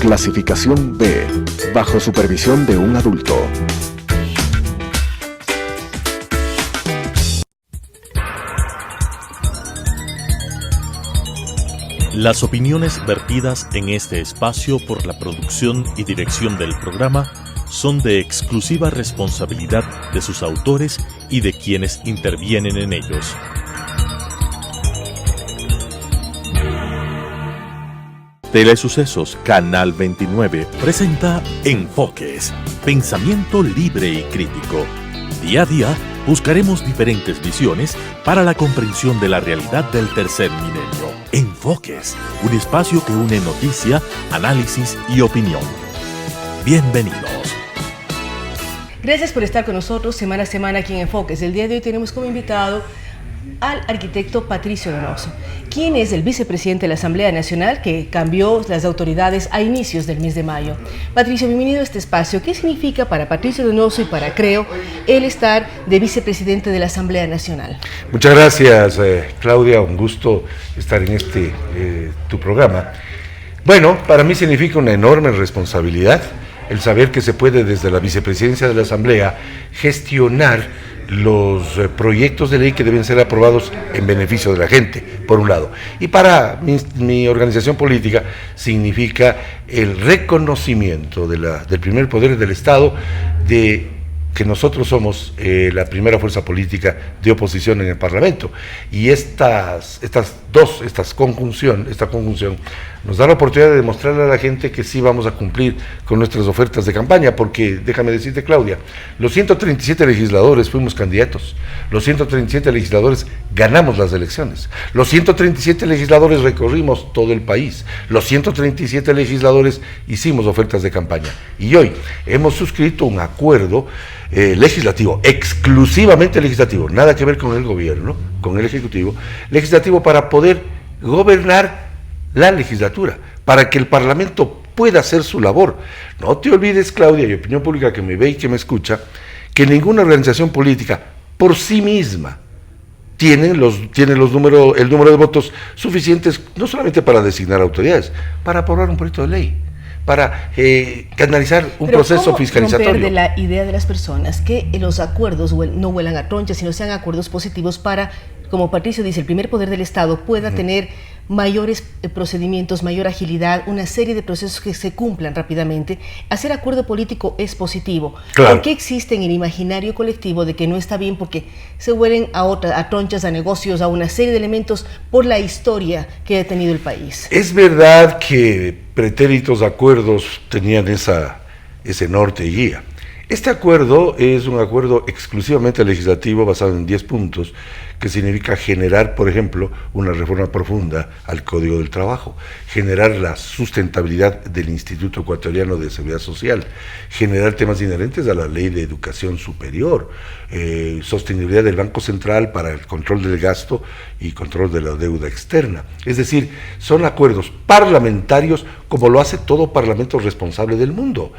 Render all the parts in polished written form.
Clasificación B, bajo supervisión de un adulto. Las opiniones vertidas en este espacio por la producción y dirección del programa son de exclusiva responsabilidad de sus autores y de quienes intervienen en ellos. Telesucesos Canal 29 presenta Enfoques, pensamiento libre y crítico. Día a día buscaremos diferentes visiones para la comprensión de la realidad del tercer milenio. Enfoques, un espacio que une noticia, análisis y opinión. Bienvenidos. Gracias por estar con nosotros semana a semana aquí en Enfoques. El día de hoy tenemos como invitado al arquitecto Patricio Donoso, quien es el vicepresidente de la Asamblea Nacional que cambió las autoridades a inicios del mes de mayo. Patricio, bienvenido a este espacio. ¿Qué significa para Patricio Donoso y para CREO el estar de vicepresidente de la Asamblea Nacional? Muchas gracias, Claudia. Un gusto estar en tu programa. Bueno, para mí significa una enorme responsabilidad el saber que se puede desde la vicepresidencia de la Asamblea gestionar los proyectos de ley que deben ser aprobados en beneficio de la gente, por un lado. Y para mi organización política significa el reconocimiento del primer poder del Estado de que nosotros somos la primera fuerza política de oposición en el Parlamento. Y esta conjunción nos da la oportunidad de demostrarle a la gente que sí vamos a cumplir con nuestras ofertas de campaña, porque déjame decirte, Claudia, los 137 legisladores fuimos candidatos, los 137 legisladores ganamos las elecciones, los 137 legisladores recorrimos todo el país, los 137 legisladores hicimos ofertas de campaña, y hoy hemos suscrito un acuerdo legislativo, exclusivamente legislativo, nada que ver con el gobierno, con el ejecutivo, legislativo para poder gobernar la legislatura, para que el Parlamento pueda hacer su labor. No te olvides, Claudia, y opinión pública que me ve y que me escucha, que ninguna organización política por sí misma tiene el número de votos suficientes, no solamente para designar autoridades, para aprobar un proyecto de ley, para canalizar un proceso fiscalizatorio. ¿Cómo romper de la idea de las personas que los acuerdos no vuelan a tronchas, sino sean acuerdos positivos para, como Patricio dice, el primer poder del Estado pueda tener mayores procedimientos, mayor agilidad, una serie de procesos que se cumplan rápidamente? Hacer acuerdo político es positivo. Claro. ¿Por qué existe en el imaginario colectivo de que no está bien porque se huelen a tronchas, a negocios, a una serie de elementos por la historia que ha tenido el país? Es verdad que pretéritos acuerdos tenían ese norte y guía. Este acuerdo es un acuerdo exclusivamente legislativo basado en 10 puntos, que significa generar, por ejemplo, una reforma profunda al Código del Trabajo, generar la sustentabilidad del Instituto Ecuatoriano de Seguridad Social, generar temas inherentes a la Ley de Educación Superior, sostenibilidad del Banco Central para el control del gasto y control de la deuda externa. Es decir, son acuerdos parlamentarios como lo hace todo parlamento responsable del mundo.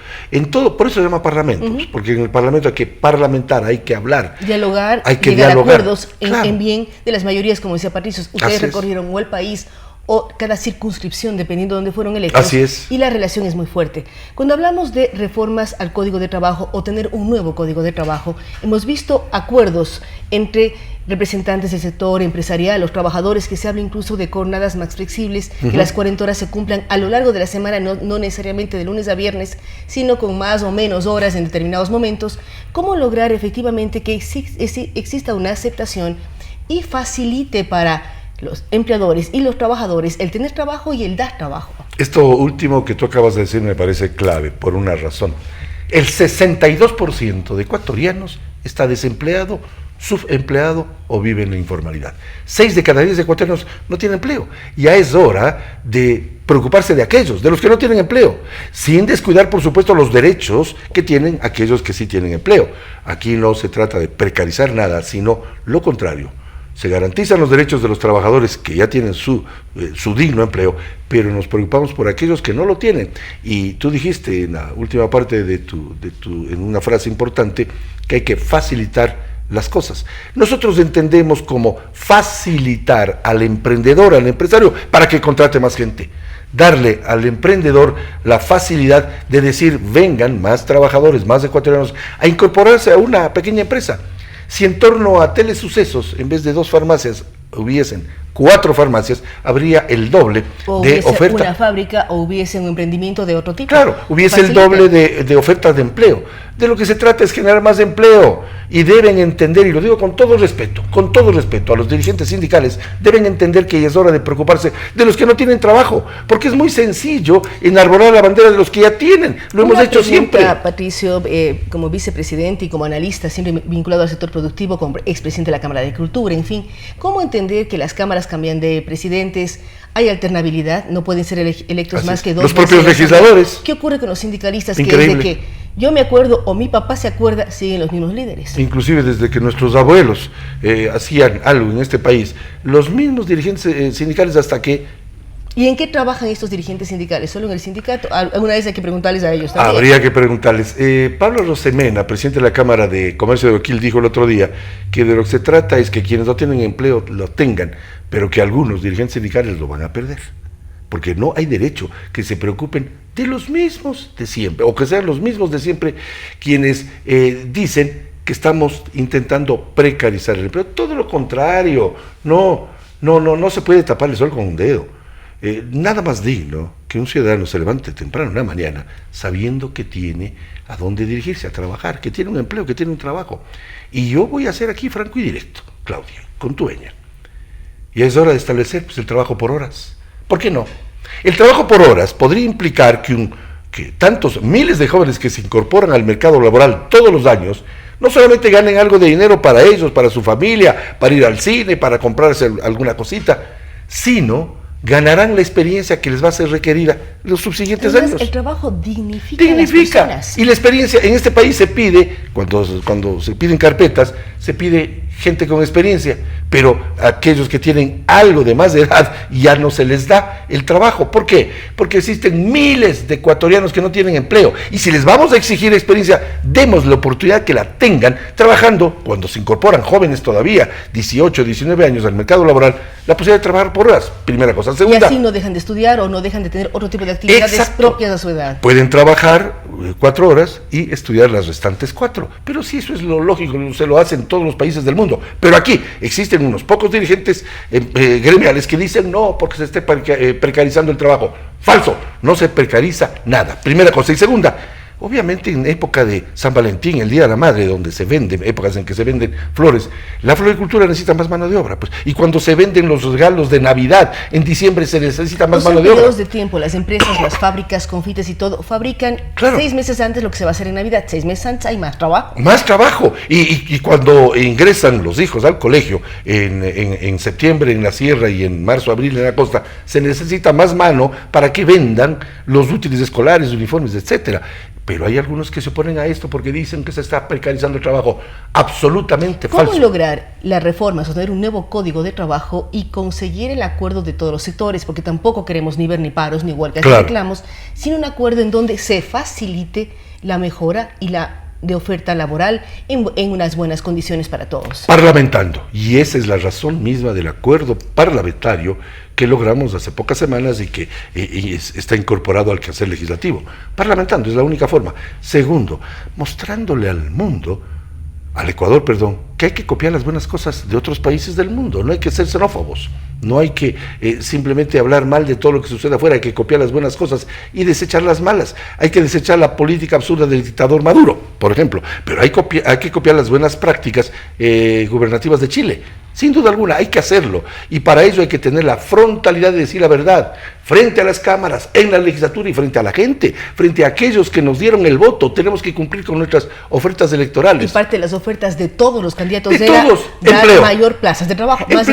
Por eso se llama parlamentos, porque en el parlamento hay que parlamentar, hay que hablar, dialogar, hay que llegar dialogar. A acuerdos en bien de las mayorías, como decía Patricio. Ustedes recorrieron o el país o cada circunscripción, dependiendo de dónde fueron electos. Así es. Y la relación es muy fuerte. Cuando hablamos de reformas al Código de Trabajo o tener un nuevo Código de Trabajo, hemos visto acuerdos entre representantes del sector empresarial, los trabajadores, que se habla incluso de jornadas más flexibles, que las 40 horas se cumplan a lo largo de la semana, no necesariamente de lunes a viernes, sino con más o menos horas en determinados momentos. ¿Cómo lograr efectivamente que exista una aceptación y facilite para los empleadores y los trabajadores el tener trabajo y el dar trabajo? Esto último que tú acabas de decir me parece clave, por una razón. El 62% de ecuatorianos está desempleado, subempleado o vive en la informalidad. 6 de cada 10 ecuatorianos no tienen empleo. Ya es hora de preocuparse de los que no tienen empleo, sin descuidar, por supuesto, los derechos que tienen aquellos que sí tienen empleo. Aquí no se trata de precarizar nada, sino lo contrario. Se garantizan los derechos de los trabajadores que ya tienen su digno empleo, pero nos preocupamos por aquellos que no lo tienen. Y tú dijiste en la última parte en una frase importante, que hay que facilitar las cosas. Nosotros entendemos como facilitar al emprendedor, al empresario, para que contrate más gente. darle al emprendedor la facilidad de decir, vengan más trabajadores, más ecuatorianos, a incorporarse a una pequeña empresa. Si en torno a Telesucesos, en vez de 2 farmacias, hubiesen 4 farmacias, habría el doble de oferta. Una fábrica o hubiese un emprendimiento de otro tipo. Claro, hubiese el doble de ofertas de empleo. De lo que se trata es generar más empleo y deben entender, y lo digo con todo respeto a los dirigentes sindicales, deben entender que ya es hora de preocuparse de los que no tienen trabajo, porque es muy sencillo enarbolar la bandera de los que ya tienen. Lo hemos hecho siempre. Patricio, como vicepresidente y como analista, siempre vinculado al sector productivo, como expresidente de la Cámara de Agricultura, en fin, ¿cómo entender que las cámaras cambian de presidentes? Hay alternabilidad, no pueden ser electos Así más que 2 los propios legisladores. ¿Qué ocurre con los sindicalistas? Increíble. Que desde que yo me acuerdo o mi papá se acuerda, siguen los mismos líderes. Inclusive desde que nuestros abuelos hacían algo en este país, los mismos dirigentes sindicales hasta que... ¿Y en qué trabajan estos dirigentes sindicales? ¿Solo en el sindicato? Alguna vez hay que preguntarles a ellos también. Habría que preguntarles. Pablo Rosemena, presidente de la Cámara de Comercio de Guayaquil, dijo el otro día que de lo que se trata es que quienes no tienen empleo lo tengan, pero que algunos dirigentes sindicales lo van a perder. Porque no hay derecho que se preocupen de los mismos de siempre, o que sean los mismos de siempre quienes dicen que estamos intentando precarizar el empleo. Todo lo contrario, no se puede tapar el sol con un dedo. Nada más digno que un ciudadano se levante temprano en la mañana sabiendo que tiene a dónde dirigirse a trabajar, que tiene un empleo, que tiene un trabajo. Y yo voy a ser aquí franco y directo, Claudia, con tu veña. Y es hora de establecer el trabajo por horas. ¿Por qué no? El trabajo por horas podría implicar que tantos miles de jóvenes que se incorporan al mercado laboral todos los años no solamente ganen algo de dinero para ellos, para su familia, para ir al cine, para comprarse alguna cosita, sino ganarán la experiencia que les va a ser requerida los subsiguientes años. El trabajo dignifica a las personas. Y la experiencia en este país se pide, cuando se piden carpetas, se pide gente con experiencia, pero aquellos que tienen algo de más de edad ya no se les da el trabajo. ¿Por qué? Porque existen miles de ecuatorianos que no tienen empleo, y si les vamos a exigir experiencia, demos la oportunidad que la tengan trabajando, cuando se incorporan jóvenes todavía, 18, 19 años al mercado laboral, la posibilidad de trabajar por horas, primera cosa. Segunda, y así no dejan de estudiar o no dejan de tener otro tipo de actividades propias a su edad. Pueden trabajar 4 horas y estudiar las restantes 4, pero sí, eso es lo lógico, se lo hacen todos los países del mundo. Pero aquí existen unos pocos dirigentes gremiales que dicen no, porque se esté precarizando el trabajo. Falso, no se precariza nada, primera cosa. Y segunda, obviamente en época de San Valentín, el Día de la Madre, donde se venden, épocas en que se venden flores, la floricultura necesita más mano de obra, pues. Y cuando se venden los regalos de Navidad, en diciembre se necesita más mano de obra. Periodos de tiempo, las empresas, las fábricas, confites y todo, fabrican 6 meses antes lo que se va a hacer en Navidad. 6 meses antes hay más trabajo. Más trabajo. Y cuando ingresan los hijos al colegio, en septiembre en la sierra y en marzo, abril en la costa, se necesita más mano para que vendan los útiles escolares, uniformes, etcétera. Pero hay algunos que se oponen a esto porque dicen que se está precarizando el trabajo. Absolutamente falso. ¿Cómo lograr la reforma, sostener un nuevo código de trabajo y conseguir el acuerdo de todos los sectores? Porque tampoco queremos ni ver ni paros, ni huelgas, ni reclamos, sino un acuerdo en donde se facilite la mejora y la de oferta laboral en unas buenas condiciones para todos. Parlamentando, y esa es la razón misma del acuerdo parlamentario que logramos hace pocas semanas y que está incorporado al quehacer legislativo. Parlamentando es la única forma. Segundo, mostrándole al mundo, al Ecuador, perdón, que hay que copiar las buenas cosas de otros países del mundo, no hay que ser xenófobos, no hay que simplemente hablar mal de todo lo que sucede afuera, hay que copiar las buenas cosas y desechar las malas, hay que desechar la política absurda del dictador Maduro, por ejemplo, pero hay que copiar las buenas prácticas gubernativas de Chile. Sin duda alguna, hay que hacerlo, y para ello hay que tener la frontalidad de decir la verdad, frente a las cámaras, en la legislatura y frente a la gente, frente a aquellos que nos dieron el voto. Tenemos que cumplir con nuestras ofertas electorales. Y parte de las ofertas de todos los candidatos de todos, dar mayor plazas de trabajo, más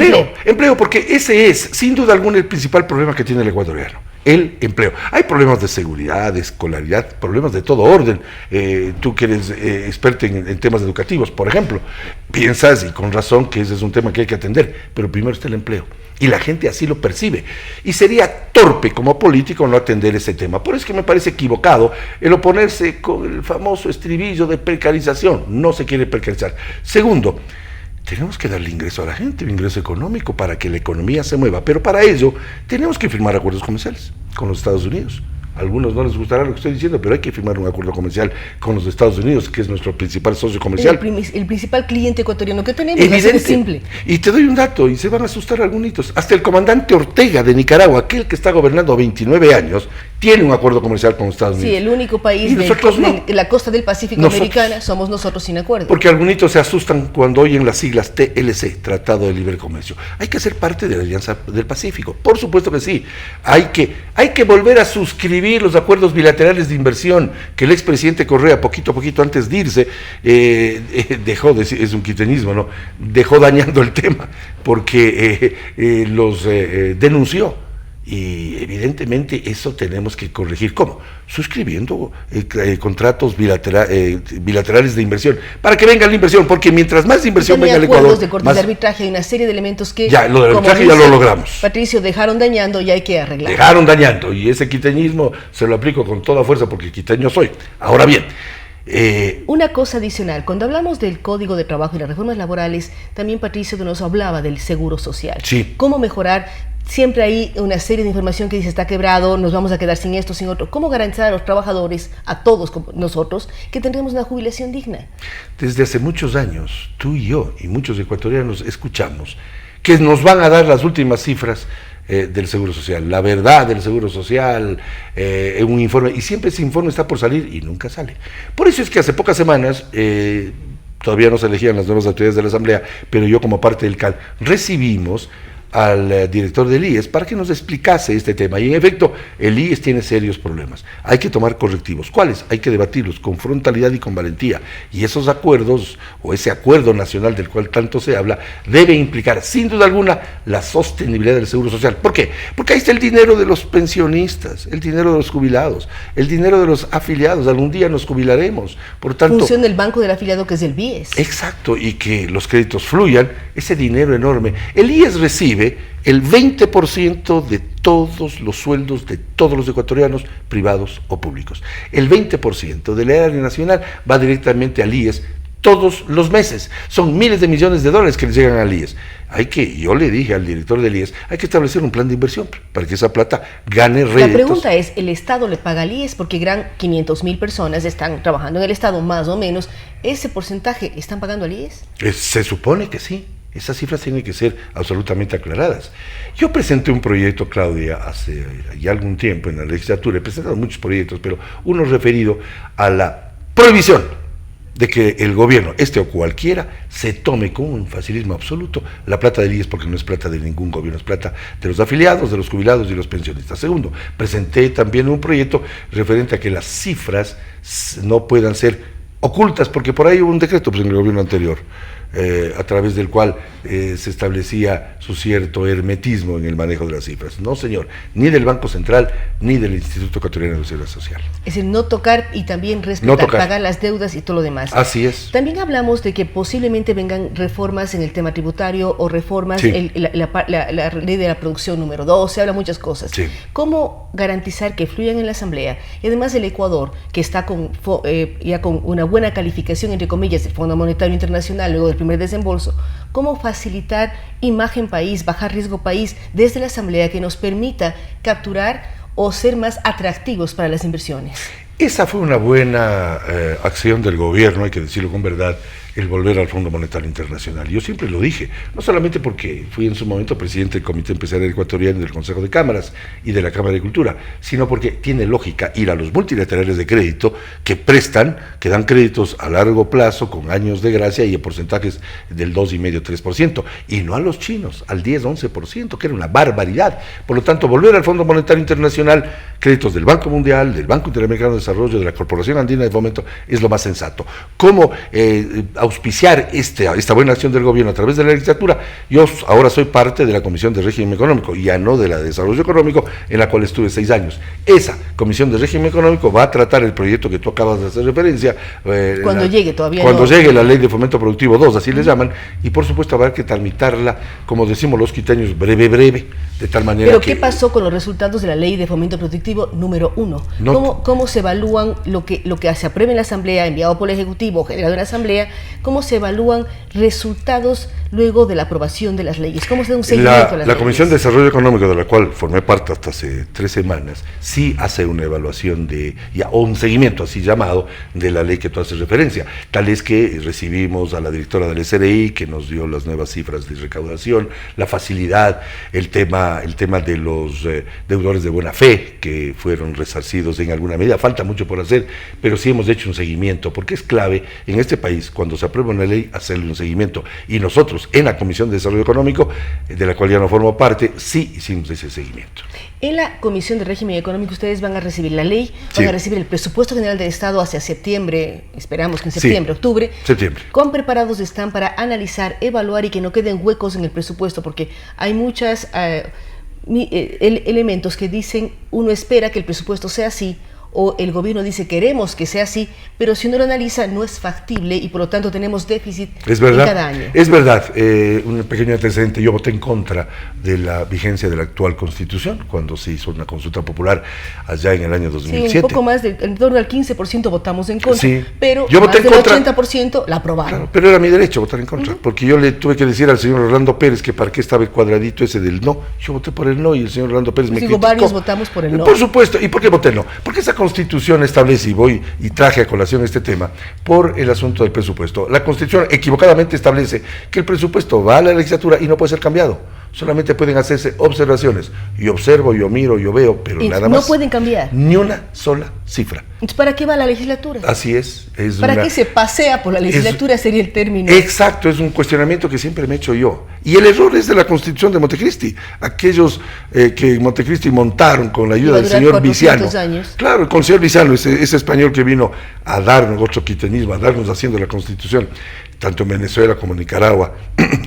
empleo, porque ese es, sin duda alguna, el principal problema que tiene el ecuatoriano. El empleo. Hay problemas de seguridad, de escolaridad, problemas de todo orden. Tú que eres experto en temas educativos, por ejemplo, piensas, y con razón, que ese es un tema que hay que atender, pero primero está el empleo. Y la gente así lo percibe. Y sería torpe como político no atender ese tema. Por eso es que me parece equivocado el oponerse con el famoso estribillo de precarización. No se quiere precarizar. Segundo, tenemos que darle ingreso a la gente, un ingreso económico para que la economía se mueva, pero para ello tenemos que firmar acuerdos comerciales con los Estados Unidos. A algunos no les gustará lo que estoy diciendo, pero hay que firmar un acuerdo comercial con los Estados Unidos, que es nuestro principal socio comercial. El principal cliente ecuatoriano que tenemos. Evidente. Es simple. Y te doy un dato, y se van a asustar algunos. Hasta el comandante Ortega de Nicaragua, aquel que está gobernando 29 años, tiene un acuerdo comercial con Estados Unidos. Sí, el único país de la costa del Pacífico americana somos nosotros sin acuerdo. Porque algunos se asustan cuando oyen las siglas TLC, Tratado de Libre Comercio. Hay que ser parte de la Alianza del Pacífico, por supuesto que sí. Hay que volver a suscribir los acuerdos bilaterales de inversión que el expresidente Correa, poquito a poquito antes de irse, dejó, es un quiteñismo, ¿no? Dejó dañando el tema, porque los denunció. Y evidentemente eso tenemos que corregir. ¿Cómo? Suscribiendo contratos bilaterales de inversión, para que venga la inversión, porque mientras más inversión venga al Ecuador... de cortes de arbitraje, hay una serie de elementos que... Ya, lo del arbitraje ya lo logramos. Patricio, dejaron dañando y hay que arreglar. Dejaron dañando, y ese quiteñismo se lo aplico con toda fuerza, porque quiteño soy. Ahora bien... una cosa adicional, cuando hablamos del Código de Trabajo y las reformas laborales, también Patricio nos hablaba del seguro social. Sí. ¿Cómo mejorar? Siempre hay una serie de información que dice está quebrado, nos vamos a quedar sin esto, sin otro. ¿Cómo garantizar a los trabajadores, a todos nosotros, que tendremos una jubilación digna? Desde hace muchos años, tú y yo y muchos ecuatorianos escuchamos que nos van a dar las últimas cifras del Seguro Social, la verdad del Seguro Social, un informe, y siempre ese informe está por salir y nunca sale. Por eso es que hace pocas semanas, todavía no se elegían las nuevas autoridades de la Asamblea, pero yo como parte del CAL, recibimos al director del IES para que nos explicase este tema. Y en efecto, el IES tiene serios problemas. Hay que tomar correctivos. ¿Cuáles? Hay que debatirlos con frontalidad y con valentía. Y esos acuerdos, o ese acuerdo nacional del cual tanto se habla, debe implicar, sin duda alguna, la sostenibilidad del Seguro Social. ¿Por qué? Porque ahí está el dinero de los pensionistas, el dinero de los jubilados, el dinero de los afiliados. Algún día nos jubilaremos. Por tanto, funciona el banco del afiliado, que es el BIES. Exacto, y que los créditos fluyan, ese dinero enorme. El IES recibe el 20% de todos los sueldos de todos los ecuatorianos, privados o públicos. El 20% del erario nacional va directamente al IES todos los meses. Son miles de millones de dólares que les llegan al IES. Yo le dije al director del IES, hay que establecer un plan de inversión para que esa plata gane réditos. La pregunta es, ¿el Estado le paga al IES? Porque 500.000 personas están trabajando en el Estado, más o menos. ¿Ese porcentaje están pagando al IES? Se supone que sí. Esas cifras tienen que ser absolutamente aclaradas. Yo presenté un proyecto, Claudia, hace ya algún tiempo en la legislatura. He presentado muchos proyectos, pero uno referido a la prohibición de que el gobierno, este o cualquiera, se tome con un facilismo absoluto la plata del IES, porque no es plata de ningún gobierno, es plata de los afiliados, de los jubilados y los pensionistas. Segundo, presenté también un proyecto referente a que las cifras no puedan ser ocultas, porque por ahí hubo un decreto en el gobierno anterior, a través del cual se establecía su cierto hermetismo en el manejo de las cifras. No, señor, ni del Banco Central, ni del Instituto Ecuatoriano de Seguridad Social. Es decir, no tocar y también respetar, pagar las deudas y todo lo demás. Así es. También hablamos de que posiblemente vengan reformas en el tema tributario o reformas, sí, la ley de la producción número 2, se habla muchas cosas. Sí. ¿Cómo garantizar que fluyan en la Asamblea? Y además el Ecuador, que está ya con una buena calificación, entre comillas, del Fondo Monetario Internacional, luego del primer desembolso, ¿cómo facilitar imagen país, bajar riesgo país desde la Asamblea que nos permita capturar o ser más atractivos para las inversiones? Esa fue una buena acción del gobierno, hay que decirlo con verdad, el volver al Fondo Monetario Internacional. Yo siempre lo dije, no solamente porque fui en su momento presidente del Comité Empresarial Ecuatoriano y del Consejo de Cámaras y de la Cámara de Cultura, sino porque tiene lógica ir a los multilaterales de crédito que prestan, que dan créditos a largo plazo con años de gracia y en porcentajes del 2,5-3%, y no a los chinos, al 10-11%, que era una barbaridad. Por lo tanto, volver al Fondo Monetario Internacional, créditos del Banco Mundial, del Banco Interamericano de Desarrollo, de la Corporación Andina de Fomento, es lo más sensato. ¿Cómo auspiciar esta buena acción del gobierno a través de la legislatura? Yo ahora soy parte de la Comisión de Régimen Económico, ya no de la de Desarrollo Económico, en la cual estuve 6 años. Esa Comisión de Régimen Económico va a tratar el proyecto que tú acabas de hacer referencia. Cuando llegue la Ley de Fomento Productivo 2, así le llaman, y por supuesto habrá que tramitarla, como decimos los quiteños, breve, de tal manera. Pero ¿qué pasó con los resultados de la Ley de Fomento Productivo número 1? ¿Cómo se evalúan lo que se apruebe en la Asamblea, enviado por el Ejecutivo, generado en la Asamblea, ¿Cómo se evalúan resultados luego de la aprobación de las leyes? ¿Cómo se da un seguimiento a las leyes? La Comisión de Desarrollo Económico, de la cual formé parte hasta hace 3 semanas, sí hace una evaluación o un seguimiento así llamado de la ley que tú haces referencia. Tal es que recibimos a la directora del SRI, que nos dio las nuevas cifras de recaudación, la facilidad, el tema de los deudores de buena fe, que fueron resarcidos en alguna medida. Falta mucho por hacer, pero sí hemos hecho un seguimiento, porque es clave en este país, cuando se aprueba una ley, hacerle un seguimiento. Y nosotros, en la Comisión de Desarrollo Económico, de la cual ya no formo parte, sí hicimos ese seguimiento. En la Comisión de Régimen Económico ustedes van a recibir la ley, Sí. van a recibir el presupuesto general del Estado hacia septiembre, esperamos que en septiembre, Sí. octubre. Septiembre. ¿Cuán preparados están para analizar, evaluar y que no queden huecos en el presupuesto? Porque hay muchos elementos que dicen, uno espera que el presupuesto sea así, o el gobierno dice queremos que sea así, pero si uno lo analiza no es factible y por lo tanto tenemos déficit Es verdad, en cada año. es verdad. Un pequeño antecedente: yo voté en contra de la vigencia de la actual Constitución cuando se hizo una consulta popular allá en el año 2007. Sí, un poco más, en torno al 15% votamos en contra, Sí. pero Yo voté más en del contra. 80% la aprobaron. Claro, pero era mi derecho votar en contra, porque yo le tuve que decir al señor Orlando Pérez que para qué estaba el cuadradito ese del no. Yo voté por el no y el señor Orlando Pérez me Digo, criticó. varios votamos por el no. Por supuesto. ¿Y por qué voté no? Porque esa Constitución establece, y traje a colación este tema, por el asunto del presupuesto. La Constitución equivocadamente establece que el presupuesto va a la legislatura y no puede ser cambiado. Solamente pueden hacerse observaciones. Yo observo, yo miro, yo veo, pero Y nada más. no pueden cambiar. Ni una sola cifra. Entonces, ¿para qué va la legislatura? Así es. ¿Para qué se pasea por la legislatura? Sería el término. Exacto, es un cuestionamiento que siempre me he hecho yo. Y el error es de la Constitución de Montecristi. Aquellos que Montecristi montaron con la ayuda Iba a del durar señor 400 Viciano. años. Claro, con el señor Viciano, ese español que vino a darnos otro quitenismo, a darnos haciendo la Constitución, tanto en Venezuela como en Nicaragua.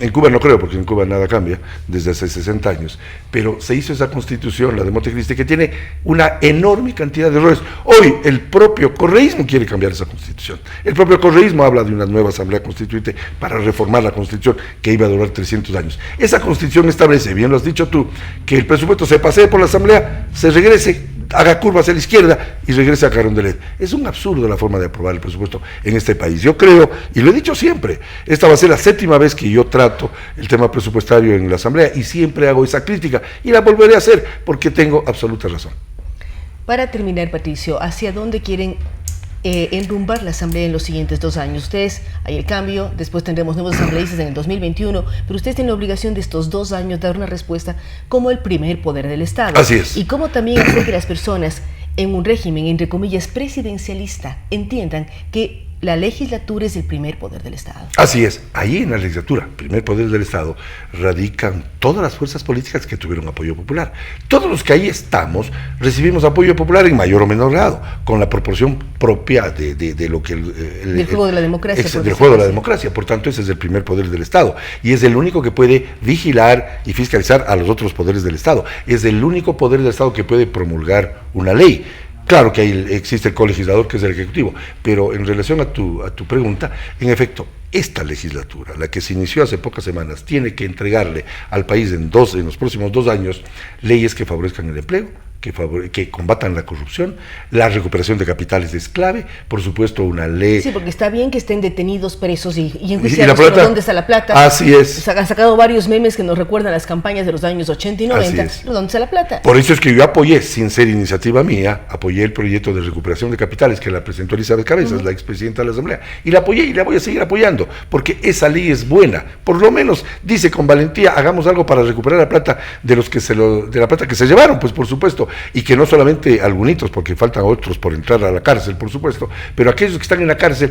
En Cuba no creo, porque en Cuba nada cambia desde hace 60 años. Pero se hizo esa Constitución, la de Montecristi, que tiene una enorme cantidad de errores. Hoy el propio correísmo quiere cambiar esa Constitución. El propio correísmo habla de una nueva Asamblea Constituyente para reformar la Constitución que iba a durar 300 años. Esa Constitución establece, bien lo has dicho tú, que el presupuesto se pasee por la Asamblea, se regrese, haga curva hacia la izquierda y regrese a Carondelet. Es un absurdo la forma de aprobar el presupuesto en este país. Yo creo, y lo he dicho siempre, esta va a ser la 7ª vez que yo trato el tema presupuestario en la Asamblea y siempre hago esa crítica y la volveré a hacer porque tengo absoluta razón. Para terminar, Patricio, ¿hacia dónde quieren enrumbar la Asamblea en los siguientes 2 años? Ustedes, hay el cambio, después tendremos nuevos asambleístas en el 2021, pero ustedes tienen la obligación de estos 2 años dar una respuesta como el primer poder del Estado. Así es. Y cómo también hacer que las personas en un régimen, entre comillas, presidencialista, entiendan que la legislatura es el primer poder del Estado. Así es, ahí en la legislatura, primer poder del Estado, radican todas las fuerzas políticas que tuvieron apoyo popular. Todos los que ahí estamos recibimos apoyo popular en mayor o menor grado, con la proporción propia de lo que... Del juego de la democracia. Del juego de la democracia, por tanto ese es el primer poder del Estado y es el único que puede vigilar y fiscalizar a los otros poderes del Estado. Es el único poder del Estado que puede promulgar una ley. Claro que ahí existe el colegislador, que es el Ejecutivo, pero en relación a tu pregunta, en efecto, esta legislatura, la que se inició hace pocas semanas, tiene que entregarle al país en los próximos 2 años leyes que favorezcan el empleo, que combatan la corrupción, la recuperación de capitales es clave, por supuesto una ley... Sí, porque está bien que estén detenidos, presos y ¿Y enjuiciados, la plata? pero ¿dónde está la plata? Así es. Han sacado varios memes que nos recuerdan las campañas de los años 80 y 90, Así es. pero ¿dónde está la plata? Por eso es que yo apoyé, sin ser iniciativa mía, apoyé el proyecto de recuperación de capitales que la presentó Elizabeth Cabezas, la expresidenta de la Asamblea, y la apoyé y la voy a seguir apoyando, porque esa ley es buena, por lo menos dice con valentía, hagamos algo para recuperar la plata de la plata que se llevaron, pues por supuesto, y que no solamente algunitos, porque faltan otros por entrar a la cárcel, por supuesto, pero aquellos que están en la cárcel,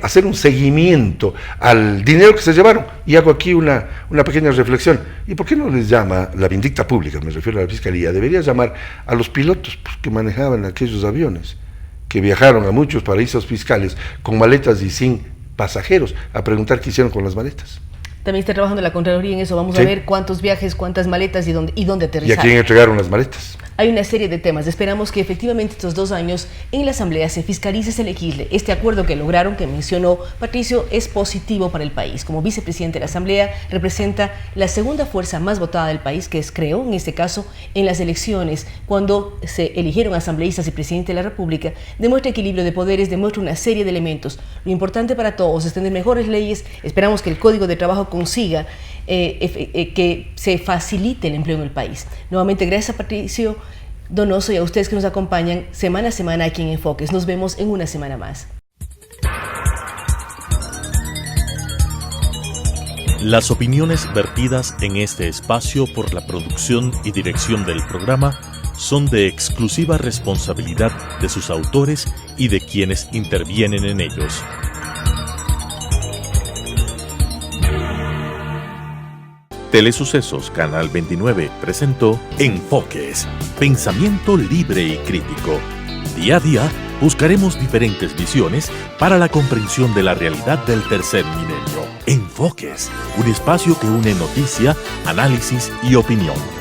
hacer un seguimiento al dinero que se llevaron. Y hago aquí una pequeña reflexión. ¿Y por qué no les llama la vindicta pública? Me refiero a la Fiscalía. Debería llamar a los pilotos que manejaban aquellos aviones, que viajaron a muchos paraísos fiscales con maletas y sin pasajeros, a preguntar qué hicieron con las maletas. También está trabajando la Contraloría en eso. Vamos Sí. a ver cuántos viajes, cuántas maletas y dónde ¿Y a aterrizaron. quién entregaron las maletas? hay una serie de temas. Esperamos que efectivamente estos 2 años en la Asamblea se fiscalice, se legisle. Este acuerdo que lograron, que mencionó Patricio, es positivo para el país. Como vicepresidente de la Asamblea, representa la segunda fuerza más votada del país, que es, creo, en este caso, en las elecciones, cuando se eligieron asambleístas y presidente de la República, demuestra equilibrio de poderes, demuestra una serie de elementos. Lo importante para todos es tener mejores leyes. Esperamos que el Código de Trabajo consiga que se facilite el empleo en el país. Nuevamente, gracias a Patricio Donoso y a ustedes que nos acompañan semana a semana aquí en Enfoques. Nos vemos en una semana más. Las opiniones vertidas en este espacio por la producción y dirección del programa son de exclusiva responsabilidad de sus autores y de quienes intervienen en ellos. Telesucesos Canal 29 presentó Enfoques, pensamiento libre y crítico. Día a día buscaremos diferentes visiones para la comprensión de la realidad del tercer milenio. Enfoques, un espacio que une noticia, análisis y opinión.